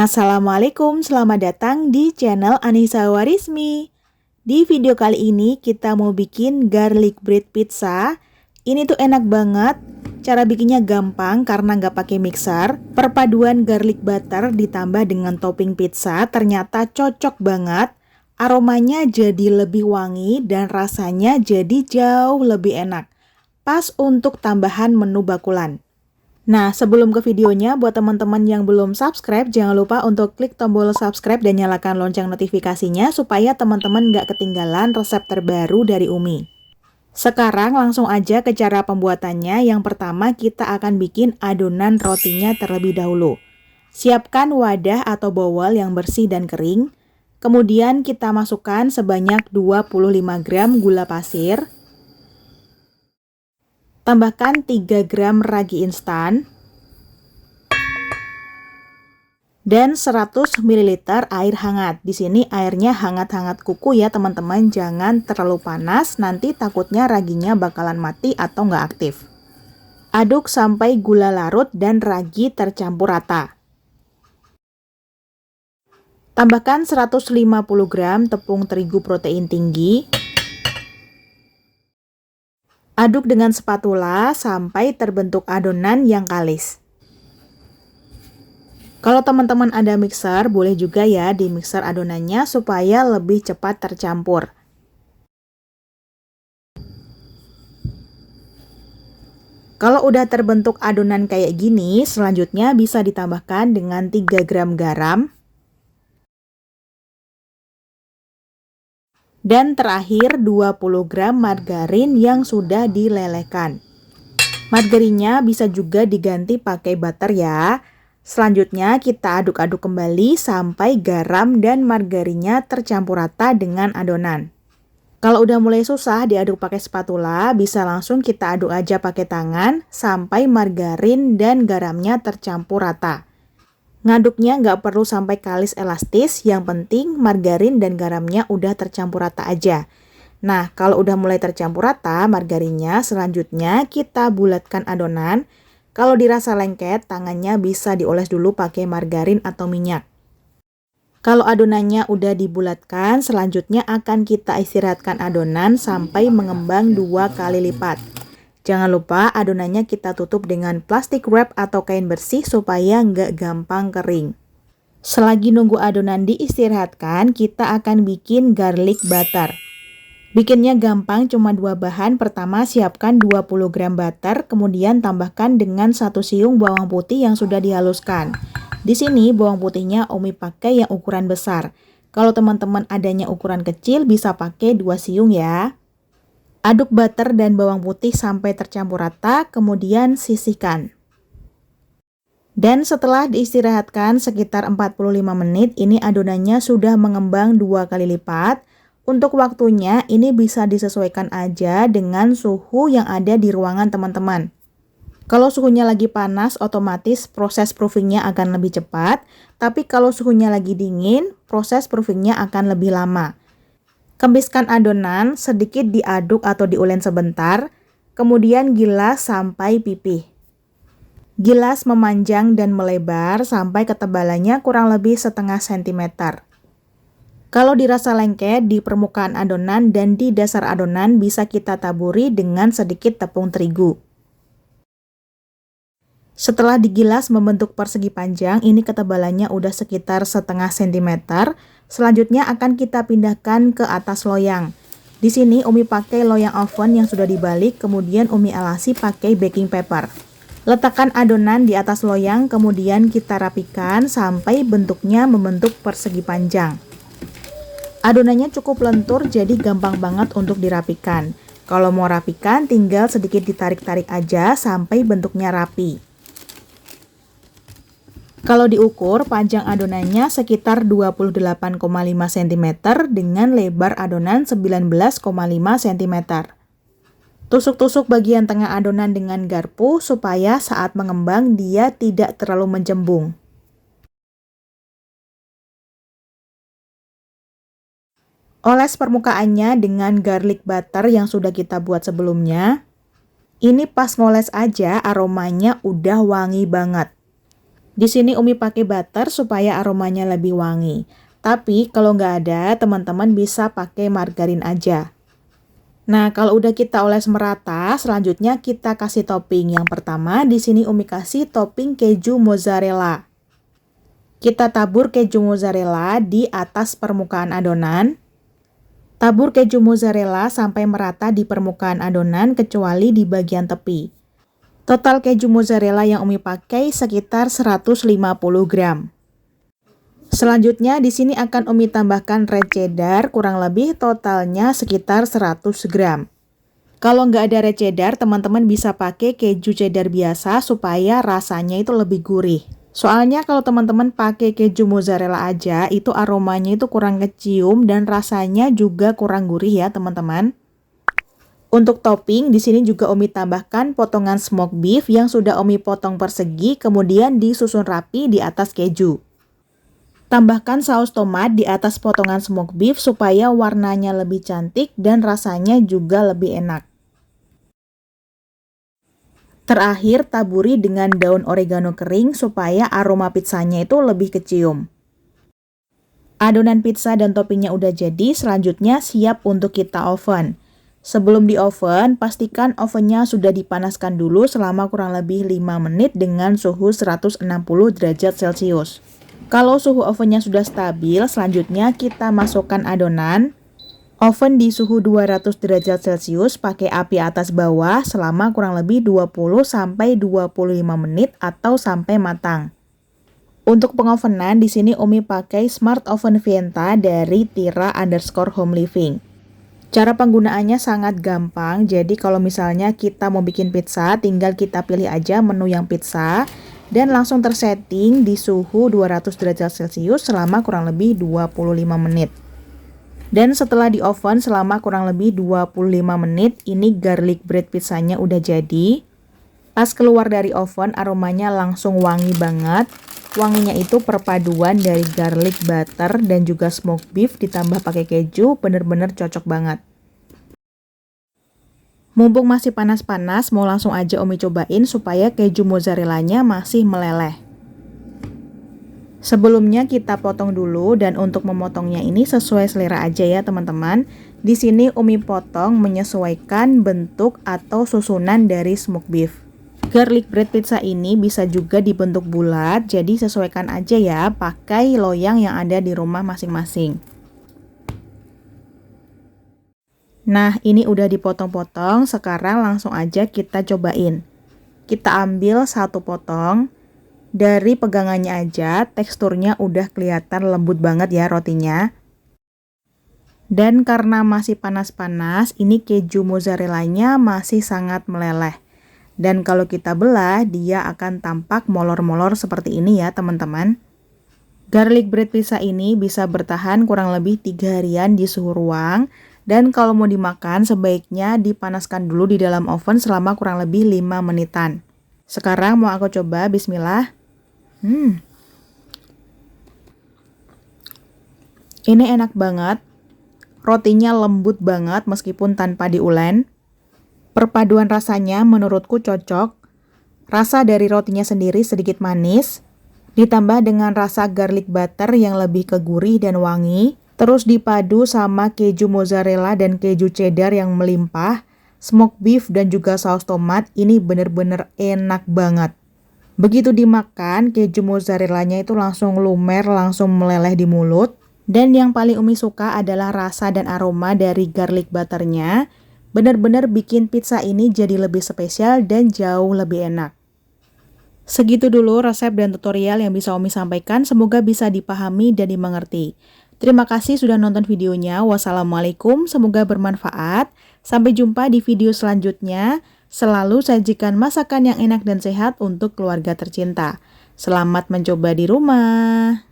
Assalamualaikum, selamat datang di channel Anissa Warismi. Di video kali ini kita mau bikin garlic bread pizza. Ini tuh enak banget, cara bikinnya gampang karena nggak pakai mixer. Perpaduan garlic butter ditambah dengan topping pizza ternyata cocok banget. Aromanya jadi lebih wangi dan rasanya jadi jauh lebih enak. Pas untuk tambahan menu bakulan. Nah, sebelum ke videonya, buat teman-teman yang belum subscribe, jangan lupa untuk klik tombol subscribe dan nyalakan lonceng notifikasinya supaya teman-teman nggak ketinggalan resep terbaru dari Umi. Sekarang langsung aja ke cara pembuatannya. Yang pertama kita akan bikin adonan rotinya terlebih dahulu. Siapkan wadah atau bowol yang bersih dan kering. Kemudian kita masukkan sebanyak 25 gram gula pasir. Tambahkan 3 gram ragi instan dan 100 ml air hangat. Di sini airnya hangat-hangat kuku ya teman-teman, jangan terlalu panas, nanti takutnya raginya bakalan mati atau nggak aktif. Aduk sampai gula larut dan ragi tercampur rata. Tambahkan 150 gram tepung terigu protein tinggi. Aduk dengan spatula sampai terbentuk adonan yang kalis. Kalau teman-teman ada mixer, boleh juga ya di mixer adonannya supaya lebih cepat tercampur. Kalau udah terbentuk adonan kayak gini, selanjutnya bisa ditambahkan dengan 3 gram garam. Dan terakhir 20 gram margarin yang sudah dilelehkan. Margarinnya bisa juga diganti pakai butter ya. Selanjutnya kita aduk-aduk kembali sampai garam dan margarinnya tercampur rata dengan adonan. Kalau udah mulai susah diaduk pakai spatula, bisa langsung kita aduk aja pakai tangan sampai margarin dan garamnya tercampur rata. Ngaduknya nggak perlu sampai kalis elastis, yang penting margarin dan garamnya udah tercampur rata aja. Nah, kalau udah mulai tercampur rata margarinnya, selanjutnya kita bulatkan adonan. Kalau dirasa lengket, tangannya bisa dioles dulu pakai margarin atau minyak. Kalau adonannya udah dibulatkan, selanjutnya akan kita istirahatkan adonan sampai mengembang 2 kali lipat. Jangan lupa adonannya kita tutup dengan plastik wrap atau kain bersih supaya nggak gampang kering. Selagi nunggu adonan diistirahatkan, kita akan bikin garlic butter. Bikinnya gampang, cuma 2 bahan. Pertama siapkan 20 gram butter, kemudian tambahkan dengan 1 siung bawang putih yang sudah dihaluskan. Di sini bawang putihnya Umi pakai yang ukuran besar. Kalau teman-teman adanya ukuran kecil bisa pakai 2 siung ya. Aduk butter dan bawang putih sampai tercampur rata, kemudian sisihkan. Dan setelah diistirahatkan sekitar 45 menit, ini adonannya sudah mengembang 2 kali lipat. Untuk waktunya ini bisa disesuaikan aja dengan suhu yang ada di ruangan teman-teman. Kalau suhunya lagi panas, otomatis proses proofingnya akan lebih cepat. Tapi kalau suhunya lagi dingin, proses proofingnya akan lebih lama. Kembiskan adonan, sedikit diaduk atau diulen sebentar, kemudian gilas sampai pipih. Gilas memanjang dan melebar sampai ketebalannya kurang lebih setengah sentimeter. Kalau dirasa lengket di permukaan adonan dan di dasar adonan bisa kita taburi dengan sedikit tepung terigu. Setelah digilas membentuk persegi panjang, ini ketebalannya udah sekitar setengah sentimeter. Selanjutnya akan kita pindahkan ke atas loyang. Di sini Umi pakai loyang oven yang sudah dibalik, kemudian Umi alasi pakai baking paper. Letakkan adonan di atas loyang, kemudian kita rapikan sampai bentuknya membentuk persegi panjang. Adonannya cukup lentur, jadi gampang banget untuk dirapikan. Kalau mau rapikan, tinggal sedikit ditarik-tarik aja sampai bentuknya rapi. Kalau diukur, panjang adonannya sekitar 28,5 cm dengan lebar adonan 19,5 cm. Tusuk-tusuk bagian tengah adonan dengan garpu supaya saat mengembang dia tidak terlalu menjembung. Oles permukaannya dengan garlic butter yang sudah kita buat sebelumnya. Ini pas ngoles aja aromanya udah wangi banget. Di sini Umi pakai butter supaya aromanya lebih wangi. Tapi kalau nggak ada, teman-teman bisa pakai margarin aja. Nah, kalau udah kita oles merata, selanjutnya kita kasih topping. Yang pertama, di sini Umi kasih topping keju mozzarella. Kita tabur keju mozzarella di atas permukaan adonan. Tabur keju mozzarella sampai merata di permukaan adonan kecuali di bagian tepi. Total keju mozzarella yang Umi pakai sekitar 150 gram. Selanjutnya di sini akan Umi tambahkan red cheddar, kurang lebih totalnya sekitar 100 gram. Kalau nggak ada red cheddar, teman-teman bisa pakai keju cheddar biasa supaya rasanya itu lebih gurih. Soalnya kalau teman-teman pakai keju mozzarella aja, itu aromanya itu kurang kecium dan rasanya juga kurang gurih ya teman-teman. Untuk topping, di sini juga Umi tambahkan potongan smoked beef yang sudah Umi potong persegi, kemudian disusun rapi di atas keju. Tambahkan saus tomat di atas potongan smoked beef supaya warnanya lebih cantik dan rasanya juga lebih enak. Terakhir, taburi dengan daun oregano kering supaya aroma pizzanya itu lebih kecium. Adonan pizza dan toppingnya udah jadi, selanjutnya siap untuk kita oven. Sebelum di oven, pastikan ovennya sudah dipanaskan dulu selama kurang lebih 5 menit dengan suhu 160 derajat Celcius. Kalau suhu ovennya sudah stabil, selanjutnya kita masukkan adonan. Oven di suhu 200 derajat Celcius pakai api atas bawah selama kurang lebih 20-25 menit atau sampai matang. Untuk pengovenan di sini Umi pakai Smart Oven Vienta dari Tira_Home Living. Cara penggunaannya sangat gampang, jadi kalau misalnya kita mau bikin pizza, tinggal kita pilih aja menu yang pizza dan langsung tersetting di suhu 200 derajat Celcius selama kurang lebih 25 menit. Dan setelah di oven selama kurang lebih 25 menit, ini garlic bread pizzanya udah jadi. Pas keluar dari oven, aromanya langsung wangi banget. Wanginya itu perpaduan dari garlic butter dan juga smoked beef ditambah pakai keju, bener-bener cocok banget. Mumpung masih panas-panas, mau langsung aja Umi cobain supaya keju mozzarellanya masih meleleh. Sebelumnya kita potong dulu dan untuk memotongnya ini sesuai selera aja ya teman-teman. Di sini Umi potong menyesuaikan bentuk atau susunan dari smoked beef. Garlic bread pizza ini bisa juga dibentuk bulat, jadi sesuaikan aja ya, pakai loyang yang ada di rumah masing-masing. Nah, ini udah dipotong-potong, sekarang langsung aja kita cobain. Kita ambil satu potong, dari pegangannya aja teksturnya udah kelihatan lembut banget ya rotinya. Dan karena masih panas-panas, ini keju mozzarellanya masih sangat meleleh. Dan kalau kita belah, dia akan tampak molor-molor seperti ini ya teman-teman. Garlic bread pizza ini bisa bertahan kurang lebih 3 harian di suhu ruang. Dan kalau mau dimakan, sebaiknya dipanaskan dulu di dalam oven selama kurang lebih 5 menitan. Sekarang mau aku coba, bismillah. Ini enak banget. Rotinya lembut banget meskipun tanpa diulen. Perpaduan rasanya menurutku cocok. Rasa dari rotinya sendiri sedikit manis, ditambah dengan rasa garlic butter yang lebih ke gurih dan wangi. Terus dipadu sama keju mozzarella dan keju cheddar yang melimpah, smoked beef dan juga saus tomat, ini bener-bener enak banget. Begitu dimakan, keju mozzarellanya itu langsung lumer, langsung meleleh di mulut. Dan yang paling Umi suka adalah rasa dan aroma dari garlic butternya. Bener-bener bikin pizza ini jadi lebih spesial dan jauh lebih enak. Segitu dulu resep dan tutorial yang bisa Umi sampaikan, semoga bisa dipahami dan dimengerti. Terima kasih sudah nonton videonya. Wassalamualaikum, semoga bermanfaat. Sampai jumpa di video selanjutnya. Selalu sajikan masakan yang enak dan sehat untuk keluarga tercinta. Selamat mencoba di rumah.